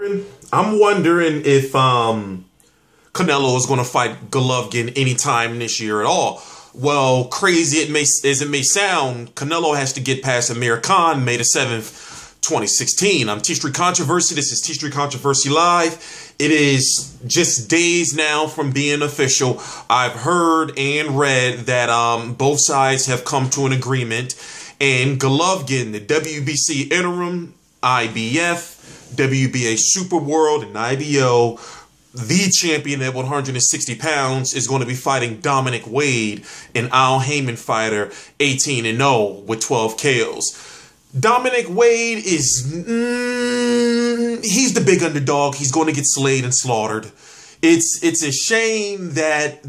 I'm wondering if Canelo is going to fight Golovkin anytime this year at all. Well, crazy as it may sound, Canelo has to get past Amir Khan May the 7th, 2016. I'm T-Street Controversy. This is T-Street Controversy Live. It is just days now from being official. I've heard and read that both sides have come to an agreement. And Golovkin, the WBC Interim, IBF, WBA Super World, and IBO, the champion at 160 pounds, is going to be fighting Dominic Wade, an Haymon fighter, 18-0 with 12 KOs. Dominic Wade is, he's the big underdog. He's going to get slayed and slaughtered. It's a shame that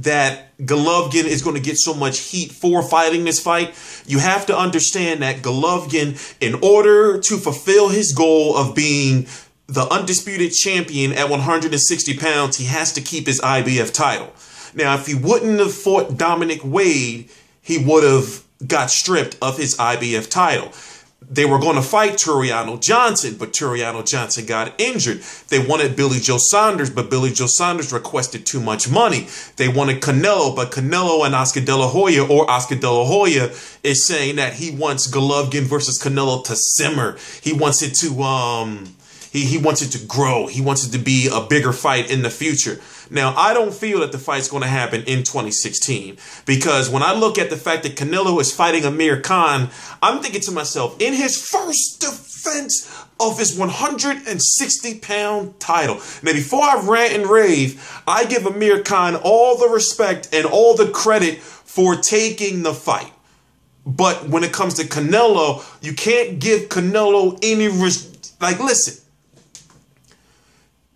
Golovkin is going to get so much heat for fighting this fight. You have to understand that Golovkin, in order to fulfill his goal of being the undisputed champion at 160 pounds, he has to keep his IBF title. Now, if he wouldn't have fought Dominic Wade, he would have got stripped of his IBF title. They were going to fight Tureano Johnson, but Tureano Johnson got injured. They wanted Billy Joe Saunders, but Billy Joe Saunders requested too much money. They wanted Canelo, but Canelo and Oscar De La Hoya, or Oscar De La Hoya, is saying that he wants Golovkin versus Canelo to simmer. He wants it to He wants it to grow. He wants it to be a bigger fight in the future. Now, I don't feel that the fight's going to happen in 2016 because when I look at the fact that Canelo is fighting Amir Khan, I'm thinking to myself, in his first defense of his 160-pound title. Now, before I rant and rave, I give Amir Khan all the respect and all the credit for taking the fight. But when it comes to Canelo, you can't give Canelo any listen.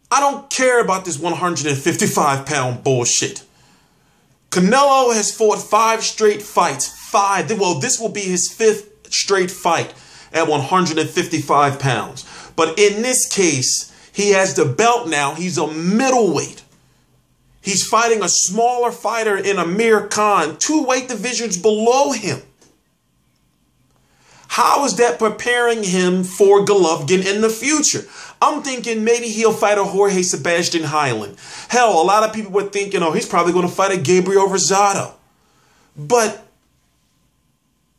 I don't care about this 155-pound bullshit. Canelo has fought 5 straight fights. 5. Well, this will be his 5th straight fight at 155 pounds. But in this case, he has the belt now. He's a middleweight. He's fighting a smaller fighter in Amir Khan, 2 weight divisions below him. How is that preparing him for Golovkin in the future? I'm thinking maybe he'll fight a Jorge Sebastian Highland. Hell, a lot of people were thinking, oh, he's probably going to fight a Gabriel Rosado. But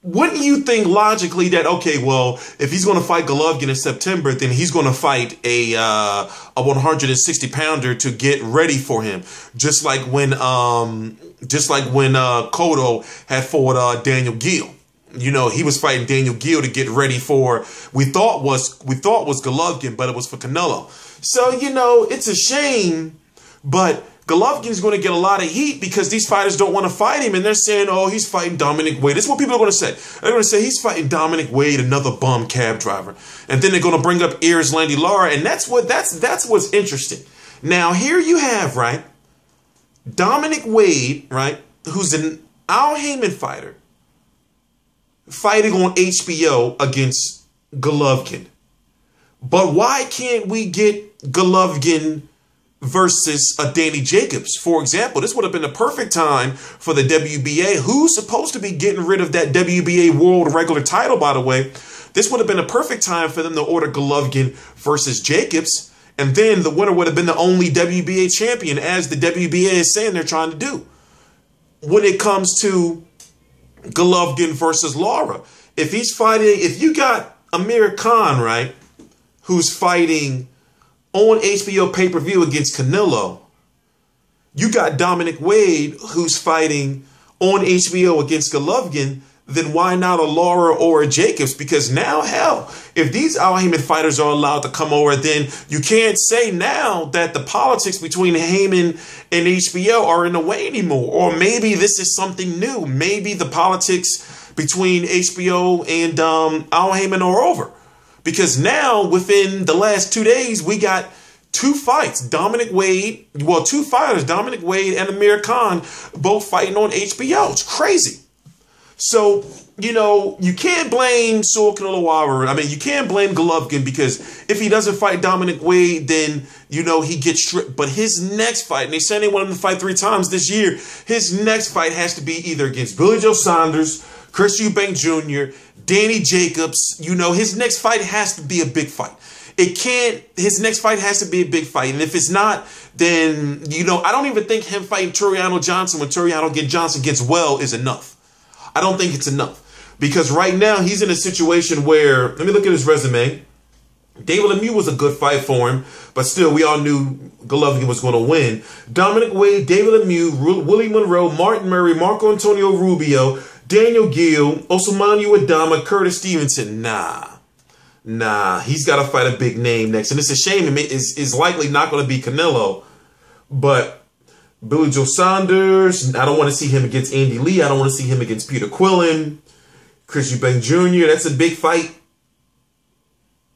wouldn't you think logically that, okay, well, if he's going to fight Golovkin in September, then he's going to fight a 160-pounder to get ready for him, just like when Cotto had fought Daniel Gill. You know, he was fighting Daniel Gill to get ready for we thought was Golovkin, but it was for Canelo. So, you know, it's a shame, but Golovkin's going to get a lot of heat because these fighters don't want to fight him, and they're saying, oh, he's fighting Dominic Wade. This is what people are going to say. They're going to say he's fighting Dominic Wade, another bum cab driver. And then they're going to bring up Landy Lara, and that's what's interesting. Now, here you have, right, Dominic Wade, right, who's an Haymon fighter, fighting on HBO against Golovkin. But why can't we get Golovkin versus a Danny Jacobs, for example? This would have been the perfect time for the WBA, who's supposed to be getting rid of that WBA world regular title, by the way. This would have been a perfect time for them to order Golovkin versus Jacobs, and then the winner would have been the only WBA champion, as the WBA is saying they're trying to do. When it comes to Golovkin versus Lara, if you got Amir Khan, right, who's fighting on HBO pay-per-view against Canelo, you got Dominic Wade who's fighting on HBO against Golovkin, then why not a Lara or a Jacobs? Because now, hell, if these Haymon fighters are allowed to come over, then you can't say now that the politics between Haymon and HBO are in the way anymore. Or maybe this is something new. Maybe the politics between HBO and Haymon are over. Because now, within the last 2 days, we got 2 fights. Dominic Wade, well, 2 fighters, Dominic Wade and Amir Khan, both fighting on HBO. It's crazy. So, you know, you can't blame Saul Canelo Álvarez. I mean, you can't blame Golovkin because if he doesn't fight Dominic Wade, then, you know, he gets stripped. But his next fight, and they said they want him to fight 3 times this year, his next fight has to be either against Billy Joe Saunders, Chris Eubank Jr., Danny Jacobs. You know, his next fight has to be a big fight. his next fight has to be a big fight. And if it's not, then, you know, I don't even think him fighting Turiano Johnson when Johnson gets well is enough. I don't think it's enough. Because right now he's in a situation where, let me look at his resume. David Lemieux was a good fight for him, but still, we all knew Golovkin was going to win. Dominic Wade, David Lemieux, Willie Monroe, Martin Murray, Marco Antonio Rubio, Daniel Gill, Ousmane Adama, Curtis Stevenson. Nah, he's got to fight a big name next. And it's a shame. It's likely not going to be Canelo, but Billy Joe Saunders, I don't want to see him against Andy Lee. I don't want to see him against Peter Quillen. Chris Eubank Jr., that's a big fight.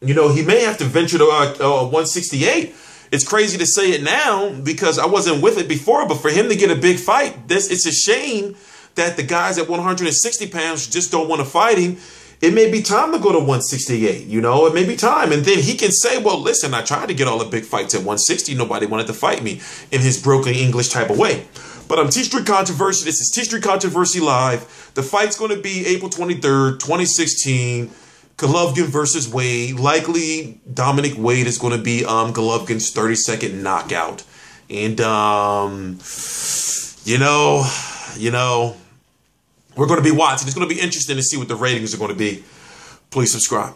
You know, he may have to venture to 168. It's crazy to say it now because I wasn't with it before, but for him to get a big fight, it's a shame that the guys at 160 pounds just don't want to fight him. It may be time to go to 168, you know, it may be time. And then he can say, well, listen, I tried to get all the big fights at 160. Nobody wanted to fight me in his broken English type of way. But I'm T-Street Controversy. This is T-Street Controversy Live. The fight's going to be April 23rd, 2016. Golovkin versus Wade. Likely Dominic Wade is going to be Golovkin's 30-second knockout. And, you know, we're going to be watching. It's going to be interesting to see what the ratings are going to be. Please subscribe.